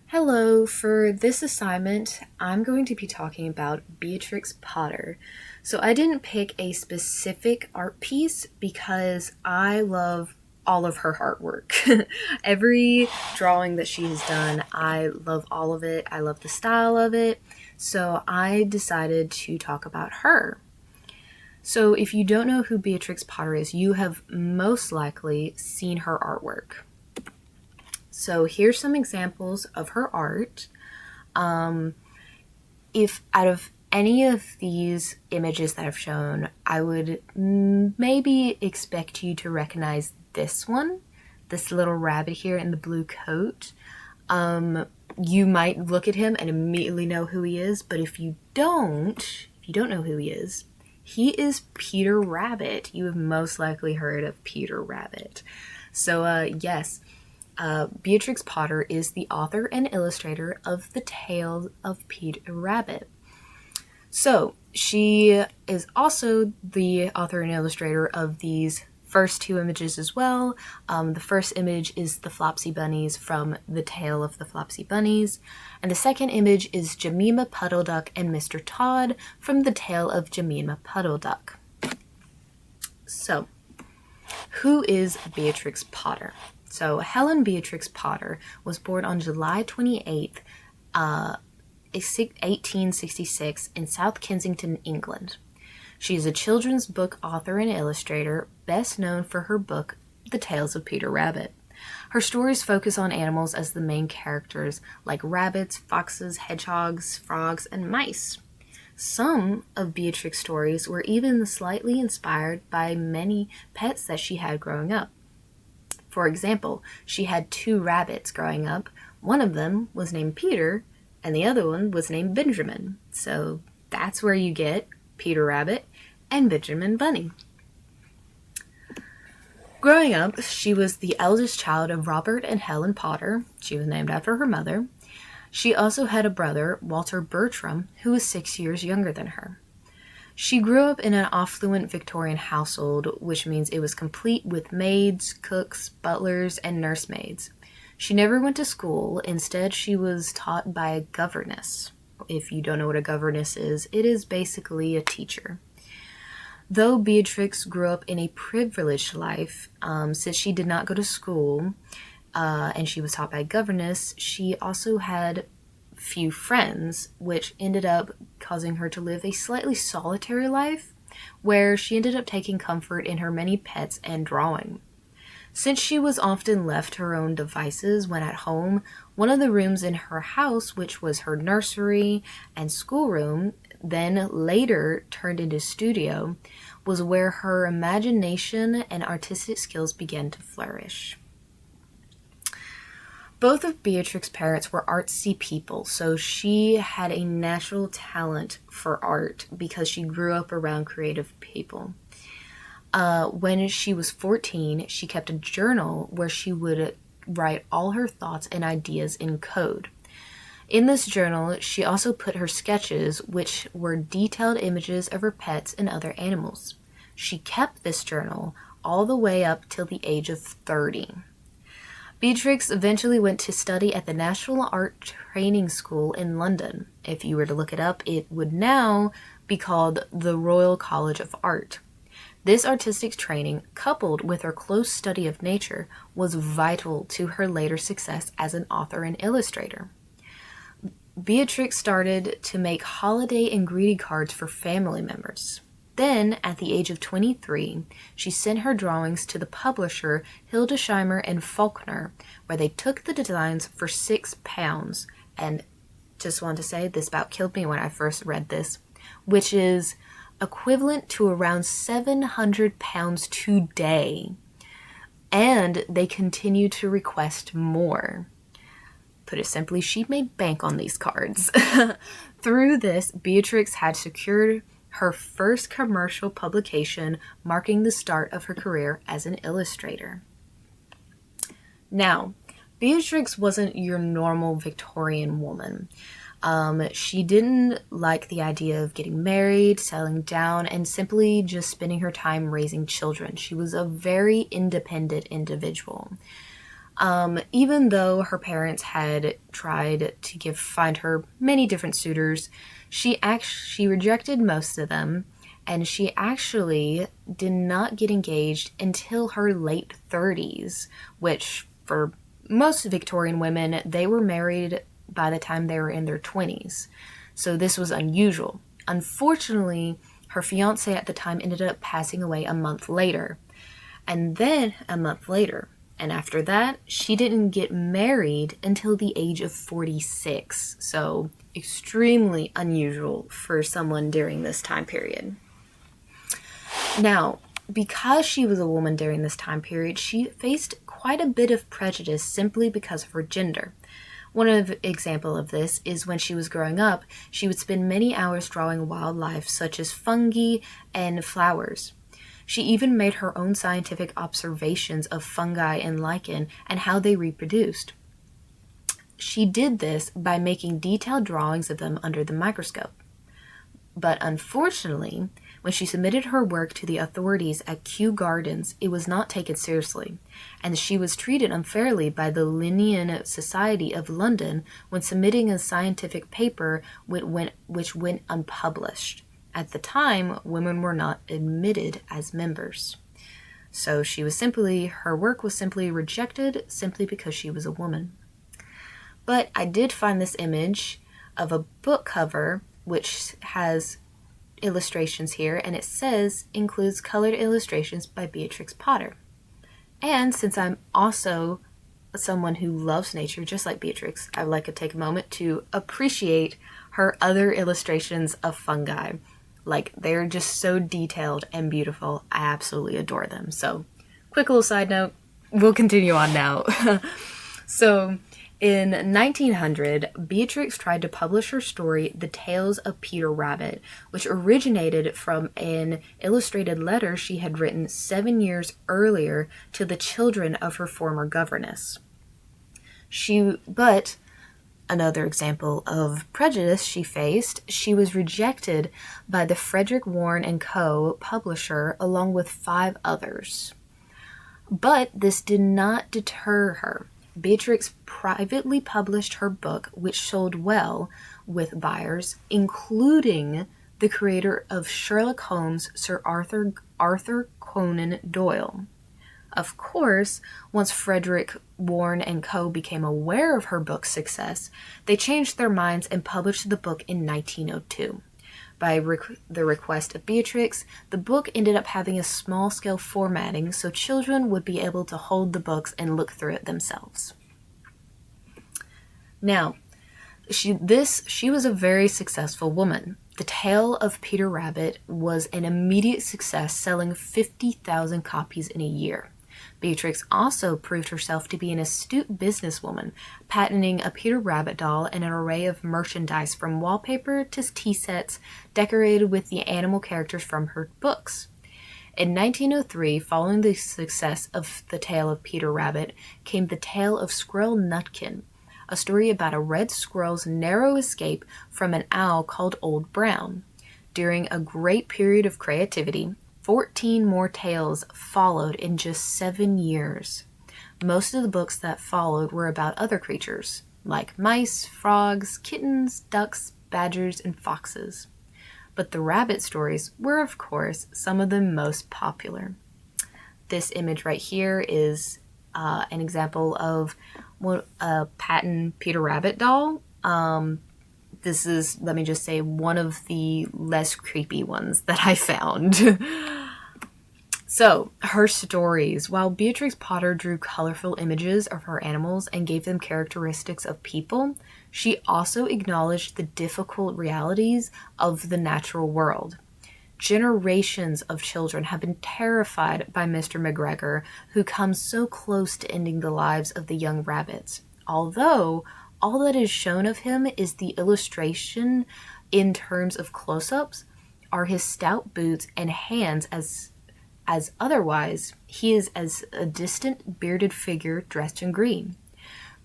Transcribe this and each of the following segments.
Hello, for this assignment, I'm going to be talking about Beatrix Potter. So I didn't pick a specific art piece because I love all of her artwork. Every drawing that she has done, I love all of it. I love the style of it. So I decided to talk about her. So if you don't know who Beatrix Potter is, you have most likely seen her artwork. So here's some examples of her art. If out of any of these images that I've shown, I would maybe expect you to recognize this one, this little rabbit here in the blue coat. You might look at him and immediately know who he is, but if you don't know who he is Peter Rabbit. You have most likely heard of Peter Rabbit. So yes, Beatrix Potter is the author and illustrator of The Tales of Peter Rabbit. So she is also the author and illustrator of these first two images as well. The first image is the Flopsy Bunnies from The Tale of the Flopsy Bunnies, and the second image is Jemima Puddle Duck and Mr. Todd from The Tale of Jemima Puddle Duck. So, who is Beatrix Potter? So Helen Beatrix Potter was born on July 28th, 1866 in South Kensington, England. She is a children's book author and illustrator, best known for her book, The Tales of Peter Rabbit. Her stories focus on animals as the main characters, like rabbits, foxes, hedgehogs, frogs, and mice. Some of Beatrix's stories were even slightly inspired by many pets that she had growing up. For example, she had two rabbits growing up. One of them was named Peter, and the other one was named Benjamin. So that's where you get Peter Rabbit and Benjamin Bunny. Growing up, she was the eldest child of Robert and Helen Potter. She was named after her mother. She also had a brother, Walter Bertram, who was 6 years younger than her. She grew up in an affluent Victorian household, which means it was complete with maids, cooks, butlers, and nursemaids. She never went to school. Instead, she was taught by a governess. If you don't know what a governess is, it is basically a teacher. Though Beatrix grew up in a privileged life, since she did not go to school and she was taught by a governess, she also had few friends, which ended up causing her to live a slightly solitary life, where she ended up taking comfort in her many pets and drawing. Since she was often left to her own devices when at home, one of the rooms in her house, which was her nursery and schoolroom, then later turned into studio, was where her imagination and artistic skills began to flourish. Both of Beatrix's parents were artsy people, so she had a natural talent for art because she grew up around creative people. When she was 14, she kept a journal where she would write all her thoughts and ideas in code. In this journal, she also put her sketches, which were detailed images of her pets and other animals. She kept this journal all the way up till the age of 30. Beatrix eventually went to study at the National Art Training School in London. If you were to look it up, it would now be called the Royal College of Art. This artistic training, coupled with her close study of nature, was vital to her later success as an author and illustrator. Beatrix started to make holiday and greeting cards for family members. Then, at the age of 23, she sent her drawings to the publisher Hildesheimer and Faulkner, where they took the designs for £6. And just want to say, this about killed me when I first read this, which is equivalent to around £700 today. And they continue to request more. Put it simply, she made bank on these cards. Through this, Beatrix had secured her first commercial publication, marking the start of her career as an illustrator. Now, Beatrix wasn't your normal Victorian woman. She didn't like the idea of getting married, settling down, and simply just spending her time raising children. She was a very independent individual. Even though her parents had tried to find her many different suitors, she rejected most of them, and she actually did not get engaged until her late 30s, which for most Victorian women, they were married by the time they were in their 20s. So this was unusual. Unfortunately, her fiancé at the time ended up passing away a month later. And then a month later. And after that, she didn't get married until the age of 46. So extremely unusual for someone during this time period. Now, because she was a woman during this time period, she faced quite a bit of prejudice simply because of her gender. One example of this is when she was growing up, she would spend many hours drawing wildlife such as fungi and flowers. She even made her own scientific observations of fungi and lichen and how they reproduced. She did this by making detailed drawings of them under the microscope. But unfortunately, when she submitted her work to the authorities at Kew Gardens, it was not taken seriously, and she was treated unfairly by the Linnean Society of London when submitting a scientific paper which went unpublished. At the time, women were not admitted as members. So her work was simply rejected simply because she was a woman. But I did find this image of a book cover which has illustrations here, and it says includes colored illustrations by Beatrix Potter. And since I'm also someone who loves nature just like Beatrix, I'd like to take a moment to appreciate her other illustrations of fungi. Like, they're just so detailed and beautiful. I absolutely adore them. So, quick little side note, we'll continue on now. So, in 1900, Beatrix tried to publish her story, The Tales of Peter Rabbit, which originated from an illustrated letter she had written 7 years earlier to the children of her former governess. But another example of prejudice she faced, she was rejected by the Frederick Warne & Co. publisher along with 5 others. But this did not deter her. Beatrix privately published her book, which sold well with buyers, including the creator of Sherlock Holmes, Sir Arthur Conan Doyle. Of course, once Frederick Warne & Co. became aware of her book's success, they changed their minds and published the book in 1902. By the request of Beatrix, the book ended up having a small-scale formatting so children would be able to hold the books and look through it themselves. Now, she was a very successful woman. The Tale of Peter Rabbit was an immediate success, selling 50,000 copies in a year. Beatrix also proved herself to be an astute businesswoman, patenting a Peter Rabbit doll and an array of merchandise from wallpaper to tea sets decorated with the animal characters from her books. In 1903, following the success of The Tale of Peter Rabbit, came The Tale of Squirrel Nutkin, a story about a red squirrel's narrow escape from an owl called Old Brown. During a great period of creativity, 14 more tales followed in just 7 years. Most of the books that followed were about other creatures, like mice, frogs, kittens, ducks, badgers, and foxes. But the rabbit stories were, of course, some of the most popular. This image right here is an example of a patent Peter Rabbit doll. This is, let me just say, one of the less creepy ones that I found. So, her stories. While Beatrix Potter drew colorful images of her animals and gave them characteristics of people, she also acknowledged the difficult realities of the natural world. Generations of children have been terrified by Mr. McGregor, who comes so close to ending the lives of the young rabbits. Although, all that is shown of him is the illustration in terms of close-ups are his stout boots and hands as otherwise, he is as a distant, bearded figure dressed in green.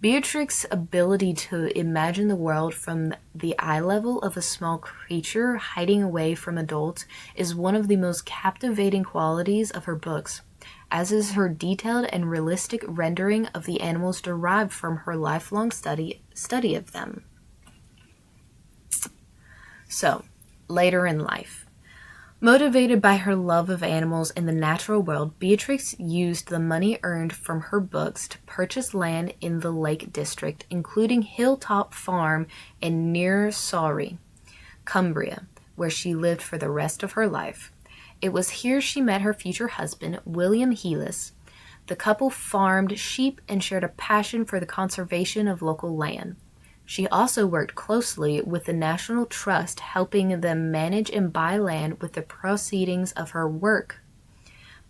Beatrix's ability to imagine the world from the eye level of a small creature hiding away from adults is one of the most captivating qualities of her books. as is her detailed and realistic rendering of the animals derived from her lifelong study of them. So, later in life, motivated by her love of animals in the natural world, Beatrix used the money earned from her books to purchase land in the Lake District, including Hilltop Farm in near Surrey, Cumbria, where she lived for the rest of her life. It was here she met her future husband, William Heelis. The couple farmed sheep and shared a passion for the conservation of local land. She also worked closely with the National Trust, helping them manage and buy land with the proceedings of her work.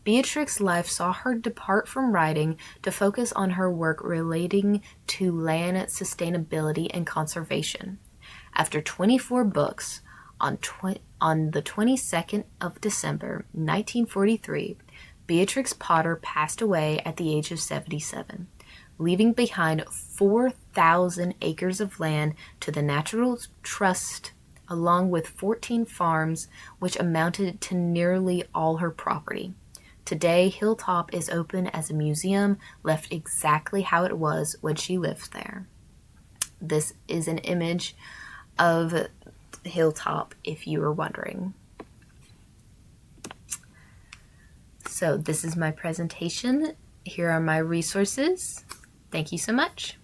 Beatrix's life saw her depart from writing to focus on her work relating to land sustainability and conservation. After 24 books, on the 22nd of December, 1943, Beatrix Potter passed away at the age of 77, leaving behind 4,000 acres of land to the Natural Trust, along with 14 farms, which amounted to nearly all her property. Today, Hilltop is open as a museum, left exactly how it was when she lived there. This is an image of Hilltop, if you were wondering. So this is my presentation. Here are my resources. Thank you so much.